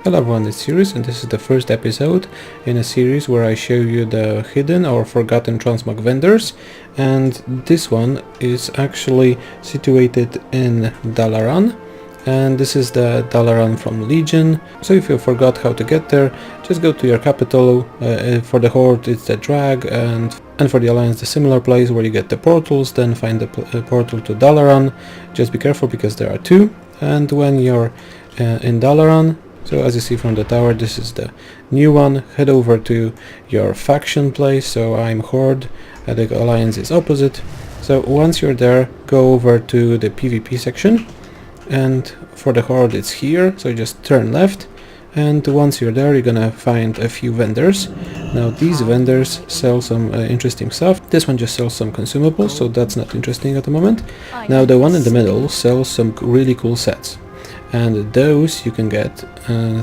Hello everyone, it's Syriusz, and this is the first episode in a series where I show you the hidden or forgotten transmog vendors, and this one is actually situated in Dalaran, and this is the Dalaran from Legion. So if you forgot how to get there, just go to your capital. For the Horde it's the Drag, and for the Alliance the similar place where you get the portals, then find the portal to Dalaran. Just be careful because there are two, and when you're in Dalaran, so as you see from the tower, this is the new one. Head over to your faction place. So I'm Horde, the Alliance is opposite. So once you're there, go over to the PvP section, and for the Horde it's here, so just turn left, and once you're there you're gonna find a few vendors. Now these vendors sell some interesting stuff. This one just sells some consumables, so that's not interesting at the moment. Now the one in the middle sells some really cool sets, and those you can get,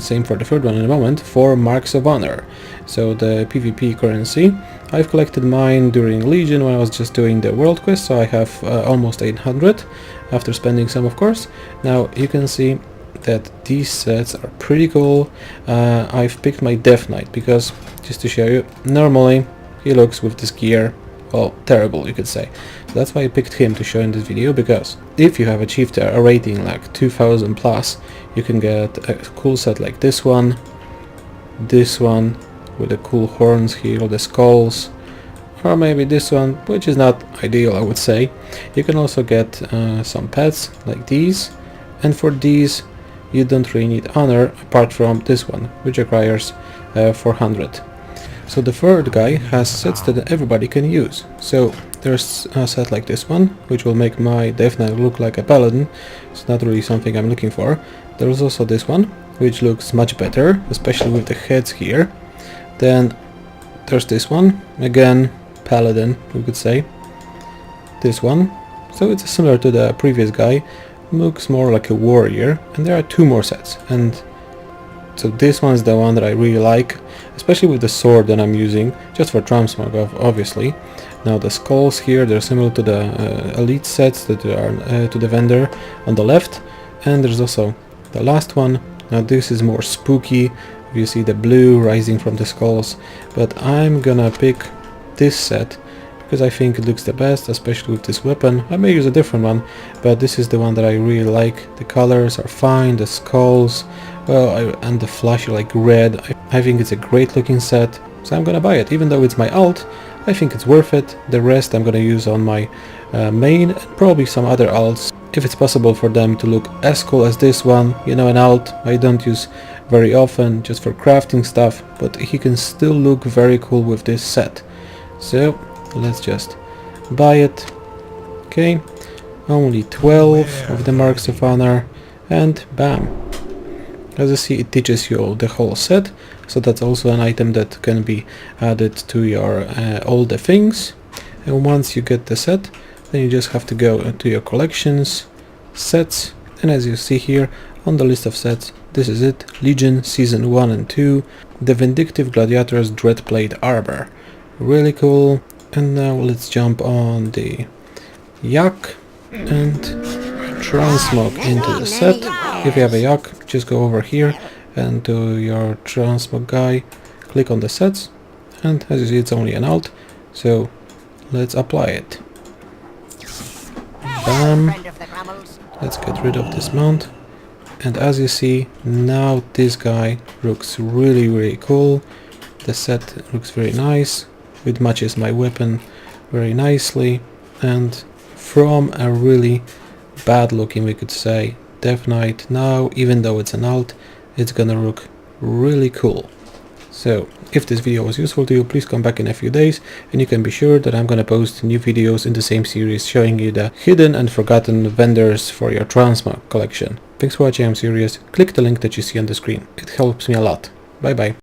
same for the third one in a moment, for Marks of Honor. So the PvP currency, I've collected mine during Legion when I was just doing the world quest, so I have almost 800 after spending some, of course. Now you can see that these sets are pretty cool. I've picked my Death Knight because, just to show you, normally he looks with this gear, well, terrible you could say. So that's why I picked him to show in this video, because if you have achieved a rating like 2000 plus, you can get a cool set like this one with the cool horns here, the skulls, or maybe this one, which is not ideal, I would say. You can also get some pets like these, and for these you don't really need honor apart from this one, which requires 400. So the third guy has sets that everybody can use. So there's a set like this one, which will make my Death Knight look like a paladin. It's not really something I'm looking for. There's also this one, which looks much better, especially with the heads here. Then there's this one, again paladin, we could say. This one, so it's similar to the previous guy, looks more like a warrior. And there are two more sets, and so this one is the one that I really like, especially with the sword that I'm using, just for Transmog, obviously. Now the skulls here, they're similar to the elite sets that are to the vendor on the left. And there's also the last one. Now this is more spooky, you see the blue rising from the skulls, but I'm gonna pick this set because I think it looks the best, especially with this weapon. I may use a different one, but this is the one that I really like. The colors are fine, the skulls, well, and the flash are like red. I think it's a great looking set, so I'm gonna buy it. Even though it's my alt, I think it's worth it. The rest I'm gonna use on my main, and probably some other alts, if it's possible for them to look as cool as this one. You know, an alt I don't use very often, just for crafting stuff, but he can still look very cool with this set. So let's just buy it. Okay, only 12 of the Marks of Honor, and bam. As you see, it teaches you the whole set, so that's also an item that can be added to your all the things. And once you get the set, then you just have to go to your collections, sets, and as you see here on the list of sets, this is it, Legion Season 1 and 2, the Vindictive Gladiator's Dreadplate Armor. Really cool. And now let's jump on the Yak and transmog into the set. If you have a Yak, just go over here and to your transmog guy, click on the sets, and as you see, it's only an alt, so let's apply it. Bam. Let's get rid of this mount, and as you see, now this guy looks really cool. The set looks very nice, it matches my weapon very nicely, and from a really bad looking, we could say, Death Knight, now even though it's an alt, it's gonna look really cool. So if this video was useful to you, please come back in a few days, and you can be sure that I'm gonna post new videos in the same series showing you the hidden and forgotten vendors for your Transmog collection. Thanks for watching, I'm Syriusz. Click the link that you see on the screen, it helps me a lot. Bye bye.